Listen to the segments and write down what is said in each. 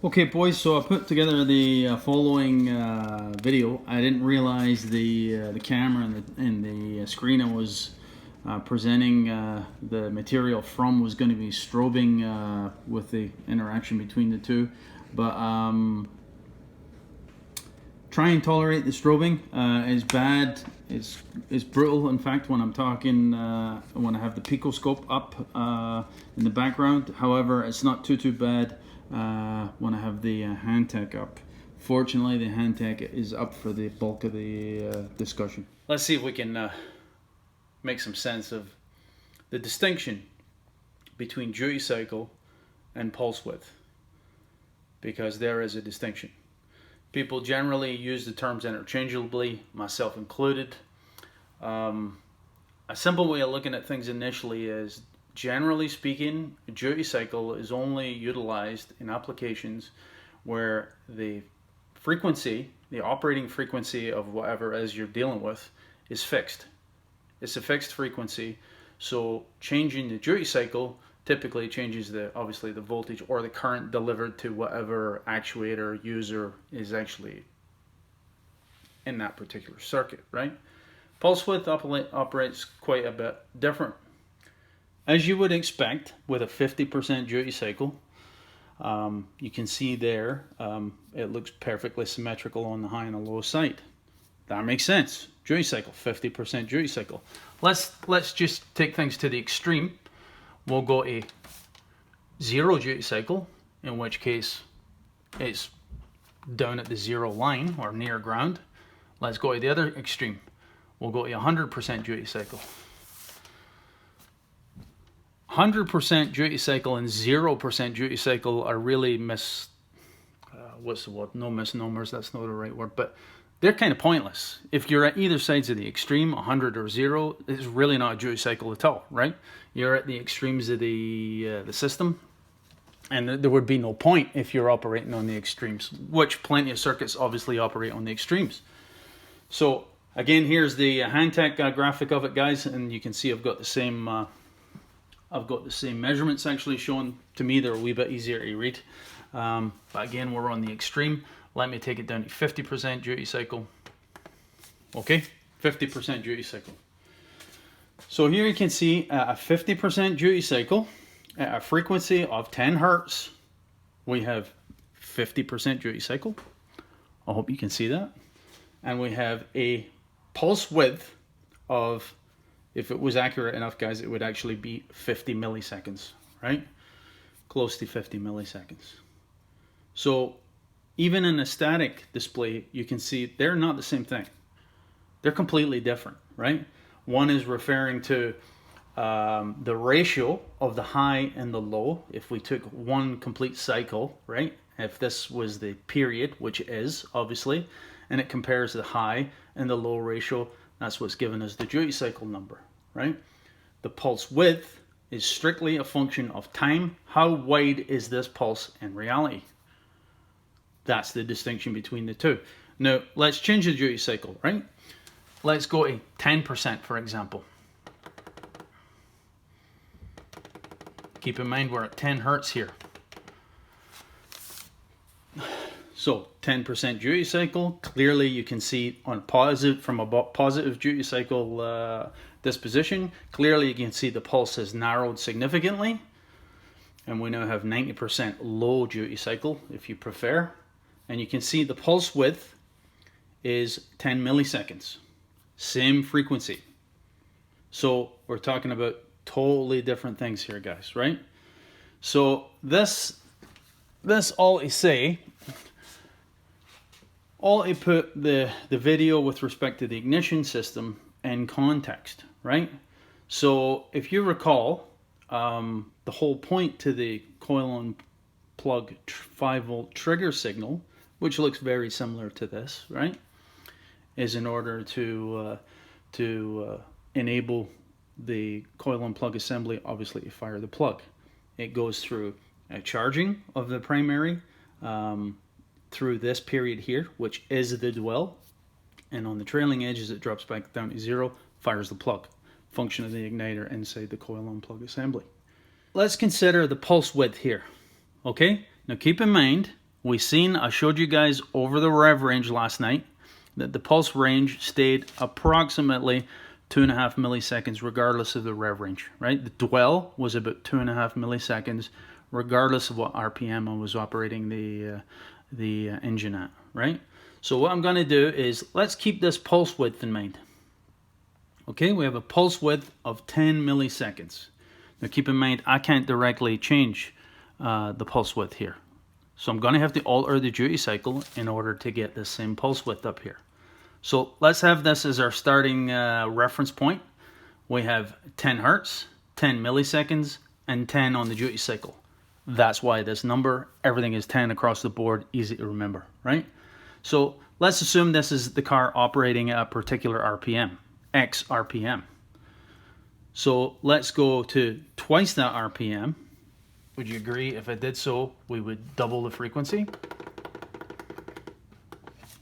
Okay boys, so I put together the following video. I didn't realize the camera and the screen I was presenting the material from was going to be strobing with the interaction between the two, but try and tolerate the strobing. It's bad, it's brutal. In fact, when I'm talking, when I have the picoscope up in the background. However, it's not too bad when I have the hand tech up. Fortunately, the hand tech is up for the bulk of the discussion. Let's see if we can make some sense of the distinction between duty cycle and pulse width, because there is a distinction. People generally use the terms interchangeably, myself included. A simple way of looking at things initially is, generally speaking, a duty cycle is only utilized in applications where the frequency, the operating frequency of whatever it is you're dealing with, is fixed. It's a fixed frequency, so changing the duty cycle typically changes obviously the voltage or the current delivered to whatever actuator user is actually in that particular circuit, right? Pulse width operates quite a bit different. As you would expect with a 50% duty cycle, you can see there, it looks perfectly symmetrical on the high and the low side. That makes sense. Duty cycle, 50% duty cycle. Let's just take things to the extreme. We'll go a zero duty cycle, in which case it's down at the zero line or near ground. Let's go to the other extreme. We'll go to 100% duty cycle. 100% duty cycle and 0% duty cycle are really what's the word? No misnomers, that's not the right word, but they're kind of pointless. If you're at either sides of the extreme, 100 or 0, it's really not a duty cycle at all, right? You're at the extremes of the system, and there would be no point if you're operating on the extremes, which plenty of circuits obviously operate on the extremes. So again, here's the hand tech graphic of it, guys, and you can see I've got the same measurements actually shown. To me, they're a wee bit easier to read, but again, we're on the extreme. Let me take it down to 50% duty cycle. Okay, 50% duty cycle. So here you can see a 50% duty cycle at a frequency of 10 hertz. We have 50% duty cycle. I hope you can see that. And we have a pulse width of, if it was accurate enough, guys, it would actually be 50 milliseconds, right? Close to 50 milliseconds. So even in a static display, you can see they're not the same thing. They're completely different, right? One is referring to the ratio of the high and the low. If we took one complete cycle, right? If this was the period, which it is, obviously, and it compares the high and the low ratio, that's what's given us the duty cycle number, right? The pulse width is strictly a function of time. How wide is this pulse in reality? That's the distinction between the two. Now, let's change the duty cycle, right? Let's go to 10%, for example. Keep in mind we're at 10 hertz here. So 10% duty cycle, clearly you can see on positive, from a positive duty cycle disposition, clearly you can see the pulse has narrowed significantly. And we now have 90% low duty cycle, if you prefer. And you can see the pulse width is 10 milliseconds. Same frequency. So we're talking about totally different things here, guys, right? So this all to say, all to put the video with respect to the ignition system in context, right? So if you recall, the whole point to the coil on plug 5-volt trigger signal, which looks very similar to this, right, is in order to enable the coil and plug assembly, obviously, to fire the plug. It goes through a charging of the primary through this period here, which is the dwell, and on the trailing edge, as it drops back down to 0, fires the plug. Function of the igniter inside the coil and plug assembly. Let's consider the pulse width here. Okay, now keep in mind I showed you guys over the rev range last night that the pulse range stayed approximately 2.5 milliseconds regardless of the rev range, right? The dwell was about 2.5 milliseconds regardless of what RPM I was operating the engine at, right? So what I'm going to do is, let's keep this pulse width in mind. Okay, we have a pulse width of 10 milliseconds. Now keep in mind, I can't directly change the pulse width here. So I'm going to have to alter the duty cycle in order to get the same pulse width up here. So let's have this as our starting reference point. We have 10 hertz, 10 milliseconds, and 10 on the duty cycle. That's why this number, everything is 10 across the board, easy to remember, right? So let's assume this is the car operating at a particular RPM, X RPM. So let's go to twice that RPM. Would you agree if I did so, we would double the frequency?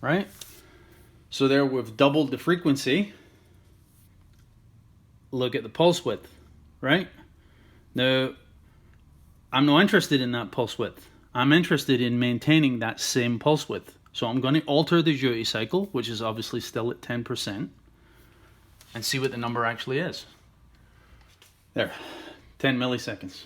Right? So there we've doubled the frequency. Look at the pulse width, right? Now, I'm not interested in that pulse width. I'm interested in maintaining that same pulse width. So I'm going to alter the duty cycle, which is obviously still at 10%, and see what the number actually is. There, 10 milliseconds.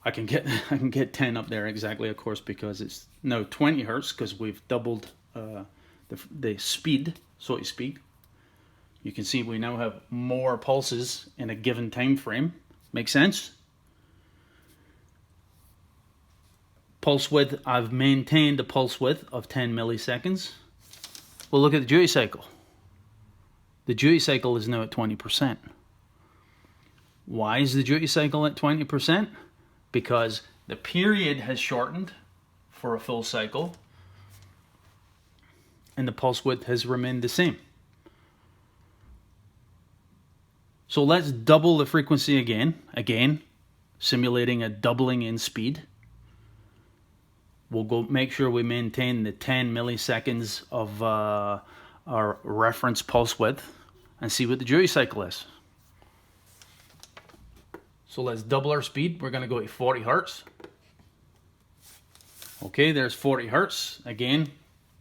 I can get 10 up there exactly, of course, because it's now 20 hertz because we've doubled the speed, so to speak. You can see we now have more pulses in a given time frame. Make sense? Pulse width, I've maintained a pulse width of 10 milliseconds. Well, look at the duty cycle. The duty cycle is now at 20%. Why is the duty cycle at 20%? Because the period has shortened for a full cycle and the pulse width has remained the same. So let's double the frequency again, simulating a doubling in speed. We'll go make sure we maintain the 10 milliseconds of our reference pulse width and see what the duty cycle is. So let's double our speed. We're going to go to 40 hertz. Okay, there's 40 hertz. Again,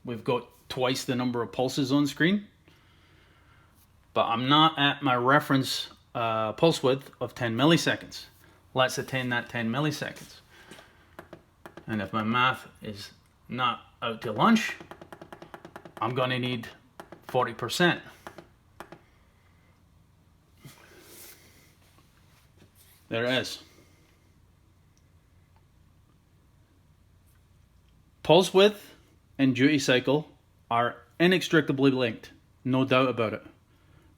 we've got twice the number of pulses on screen. But I'm not at my reference pulse width of 10 milliseconds. Let's attain that 10 milliseconds. And if my math is not out to lunch, I'm going to need 40%. There it is. Pulse width and duty cycle are inextricably linked, no doubt about it,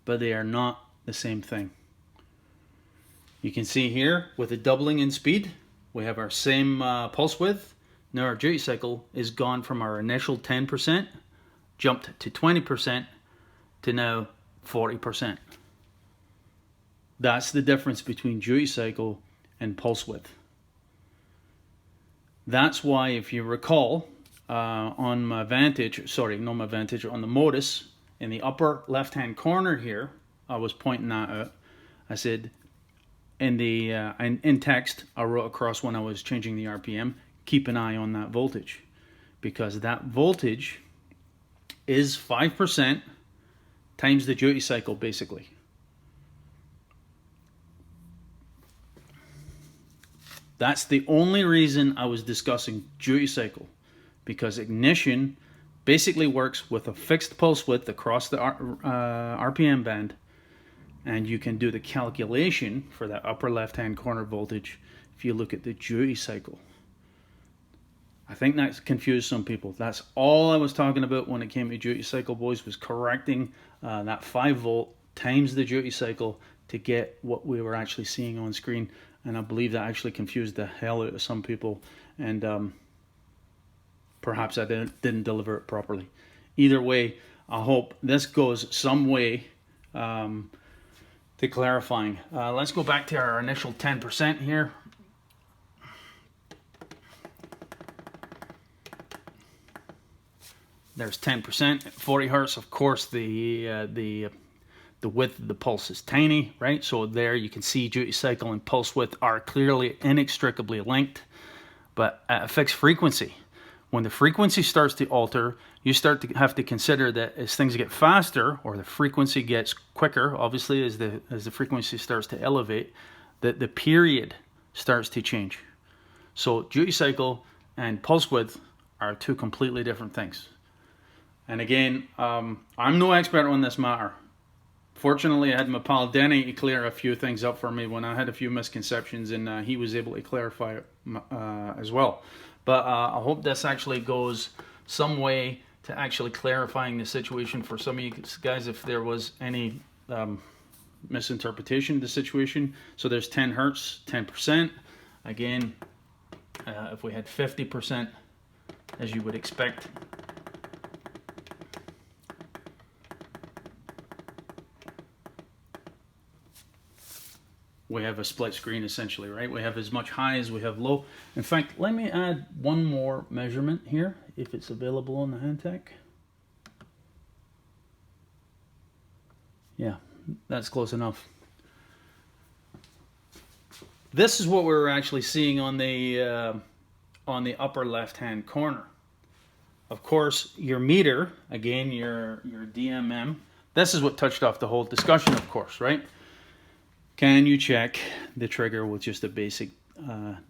but they are not the same thing. You can see here with the doubling in speed, we have our same pulse width. Now our duty cycle is gone from our initial 10%, jumped to 20%, to now 40%. That's the difference between duty cycle and pulse width. That's why, if you recall, on my Vantage, on the Modus, in the upper left-hand corner here, I was pointing that out. I said, in text, I wrote across when I was changing the RPM, keep an eye on that voltage, because that voltage is 5% times the duty cycle, basically. That's the only reason I was discussing duty cycle, because ignition basically works with a fixed pulse width across the RPM band, and you can do the calculation for that upper left-hand corner voltage if you look at the duty cycle. I think that's confused some people. That's all I was talking about when it came to duty cycle, boys, was correcting that 5 volt times the duty cycle to get what we were actually seeing on screen. And I believe that actually confused the hell out of some people, and perhaps I didn't deliver it properly. Either way, I hope this goes some way to clarifying. Let's go back to our initial 10% here. There's 10%, 40 hertz. Of course, the width of the pulse is tiny, right? So there you can see duty cycle and pulse width are clearly inextricably linked. but at a fixed frequency. When the frequency starts to alter, you start to have to consider that as things get faster, or the frequency gets quicker, obviously as the frequency starts to elevate, that the period starts to change. So duty cycle and pulse width are two completely different things. And again, I'm no expert on this matter. Fortunately, I had my pal Denny to clear a few things up for me when I had a few misconceptions, and he was able to clarify it as well. But I hope this actually goes some way to actually clarifying the situation for some of you guys if there was any misinterpretation of the situation. So there's 10 hertz, 10%. Again, if we had 50%, as you would expect, we have a split screen essentially, right? We have as much high as we have low. In fact, let me add one more measurement here, if it's available on the Handtech. Yeah, that's close enough. This is what we're actually seeing on the upper left-hand corner. Of course, your meter, again, your DMM, this is what touched off the whole discussion, of course, right? Can you check the trigger with just a basic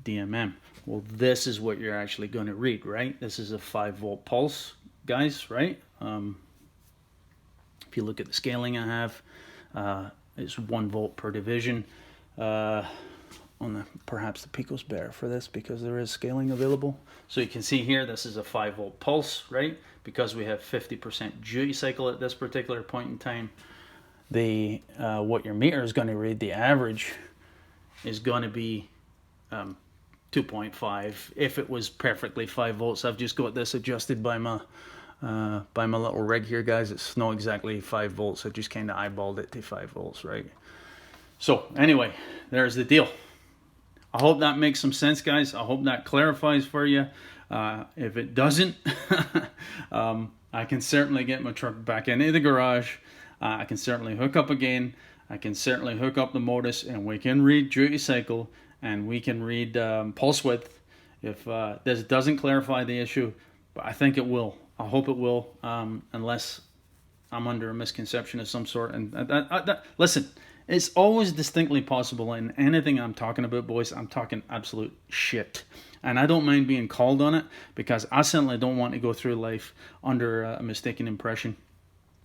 DMM? Well, this is what you're actually going to read, right? This is a 5-volt pulse, guys, right? If you look at the scaling I have, it's 1 volt per division. Perhaps the pico's better for this because there is scaling available. So you can see here, this is a 5-volt pulse, right? Because we have 50% duty cycle at this particular point in time. What your meter is going to read, the average, is going to be 2.5. If it was perfectly 5 volts, I've just got this adjusted by my little rig here, guys. It's not exactly 5 volts. I just kind of eyeballed it to 5 volts, right? So anyway, there's the deal. I hope that makes some sense, guys. I hope that clarifies for you. If it doesn't, I can certainly get my truck back into the garage. I can certainly hook up again. I can certainly hook up the modus, and we can read duty cycle, and we can read pulse width. If this doesn't clarify the issue, but I think it will. I hope it will, unless I'm under a misconception of some sort. And listen, it's always distinctly possible in anything I'm talking about, boys. I'm talking absolute shit. And I don't mind being called on it, because I certainly don't want to go through life under a mistaken impression,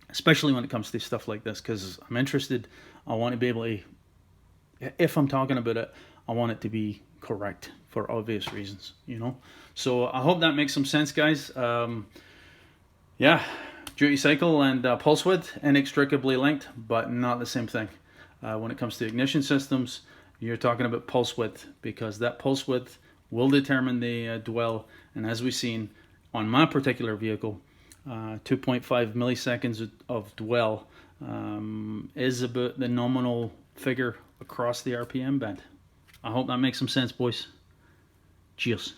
especially when it comes to stuff like this, because I'm interested. I want to be able to, if I'm talking about it, I want it to be correct for obvious reasons, you know. So I hope that makes some sense, guys. Yeah, duty cycle and pulse width, inextricably linked, but not the same thing. When it comes to ignition systems, you're talking about pulse width, because that pulse width will determine the dwell. And as we've seen on my particular vehicle, 2.5 milliseconds of dwell is about the nominal figure across the RPM band. I hope that makes some sense, boys. Cheers.